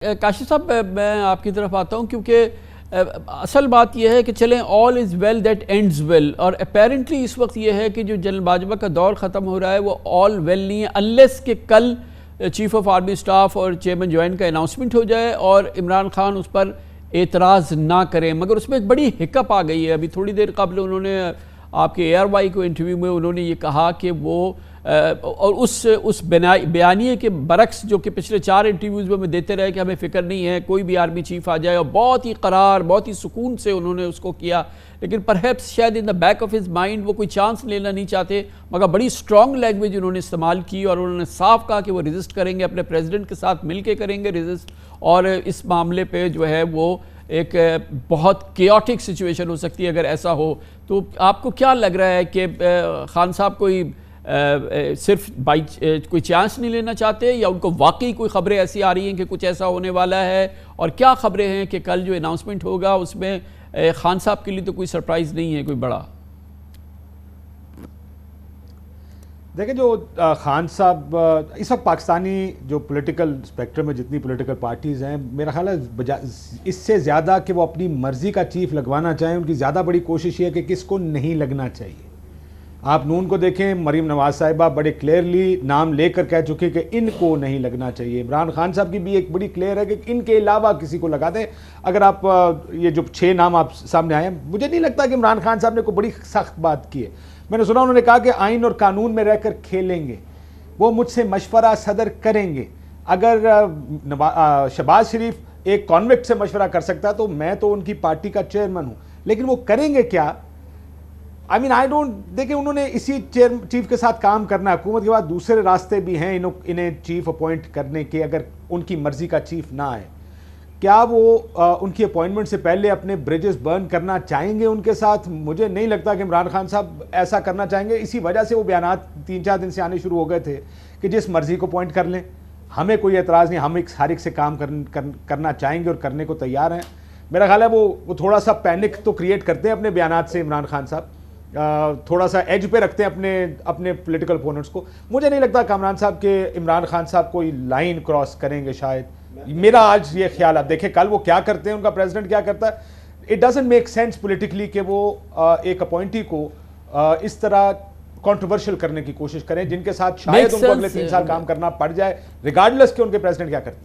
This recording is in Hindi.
काशिफ साहब, मैं आपकी तरफ आता हूँ क्योंकि असल बात यह है कि चलें all is well that ends well, और अपेरेंटली इस वक्त यह है कि जो जनरल बाजवा का दौर ख़त्म हो रहा है वो ऑल वेल नहीं है, अनलेस कि कल चीफ ऑफ आर्मी स्टाफ और चेयरमैन ज्वाइन का अनाउंसमेंट हो जाए और इमरान खान उस पर एतराज़ ना करें। मगर उसमें एक बड़ी हिकअप आ गई है। अभी थोड़ी देर कबल उन्होंने आपके ARY को इंटरव्यू में उन्होंने ये कहा कि वो और उस बयानिए के बरक्स जो कि पिछले 4 इंटरव्यूज़ में मैं देते रहे कि हमें फ़िक्र नहीं है, कोई भी आर्मी चीफ आ जाए, और बहुत ही करार बहुत ही सुकून से उन्होंने उसको किया। लेकिन परहैप्स शायद in the back of his mind वो कोई चांस लेना नहीं चाहते, मगर बड़ी स्ट्रॉन्ग लैंग्वेज उन्होंने इस्तेमाल की और उन्होंने साफ कहा कि वो रेजिस्ट करेंगे, अपने प्रेसिडेंट के साथ मिल के करेंगे रेजिस्ट, और इस मामले पर जो है वो एक बहुत केओटिक सिचुएशन हो सकती है अगर ऐसा हो। तो आपको क्या लग रहा है कि खान साहब कोई सिर्फ कोई चांस नहीं लेना चाहते, या उनको वाकई कोई खबरें ऐसी आ रही हैं कि कुछ ऐसा होने वाला है? और क्या खबरें हैं कि कल जो अनाउंसमेंट होगा उसमें खान साहब के लिए तो कोई सरप्राइज़ नहीं है कोई बड़ा? देखिए, जो खान साहब इस वक्त पाकिस्तानी जो पॉलिटिकल स्पेक्ट्रम में जितनी पॉलिटिकल पार्टीज़ हैं, मेरा ख्याल है इससे ज़्यादा कि वो अपनी मर्ज़ी का चीफ लगवाना चाहें, उनकी ज़्यादा बड़ी कोशिश ये है कि किसको नहीं लगना चाहिए। आप नून को देखें, मरीम नवाज साहिबा बड़े क्लियरली नाम लेकर कह चुके कि इनको नहीं लगना चाहिए। इमरान खान साहब की भी एक बड़ी क्लियर है कि इनके अलावा किसी को लगा दें। अगर आप ये जो 6 नाम आप सामने आए हैं, मुझे नहीं लगता कि इमरान खान साहब ने कोई बड़ी सख्त बात की है। मैंने सुना उन्होंने कहा कि आइन और कानून में रहकर खेलेंगे, वो मुझसे मशवरा सदर करेंगे। अगर शहबाज शरीफ एक कॉन्विक्ट से मशवरा कर सकता है तो मैं तो उनकी पार्टी का चेयरमैन हूँ, लेकिन वो करेंगे क्या? I don't. देखिए, उन्होंने इसी चीफ के साथ काम करना है। हुकूमत के बाद दूसरे रास्ते भी हैं इन्हें चीफ अपॉइंट करने के, अगर उनकी मर्जी का चीफ ना आए। क्या वो उनकी अपॉइंटमेंट से पहले अपने ब्रिजेस बर्न करना चाहेंगे उनके साथ? मुझे नहीं लगता कि इमरान खान साहब ऐसा करना चाहेंगे। इसी वजह से वो बयानात 3-4 दिन से आने शुरू हो गए थे कि जिस मर्जी को अपॉइंट कर लें, हमें कोई एतराज़ नहीं, हम एक हर एक से काम करना चाहेंगे और करने को तैयार हैं। मेरा ख्याल है वो थोड़ा सा पैनिक तो क्रिएट करते हैं अपने बयानात से इमरान खान साहब, थोड़ा सा एज पे रखते हैं अपने पॉलिटिकल ओपोनेंट्स को। मुझे नहीं लगता कि इमरान खान साहब कोई लाइन क्रॉस करेंगे शायद, मेरा आज ये ख्याल। आप देखें कल वो क्या करते हैं, उनका प्रेसिडेंट क्या करता है। It doesn't make sense politically कि वो एक अपॉइंटी को इस तरह कंट्रोवर्शियल करने की कोशिश करें, जिनके साथ शायद उनको अगले 3 साल काम करना पड़ जाए, रिगार्डलेस कि उनके प्रेसिडेंट क्या करते हैं।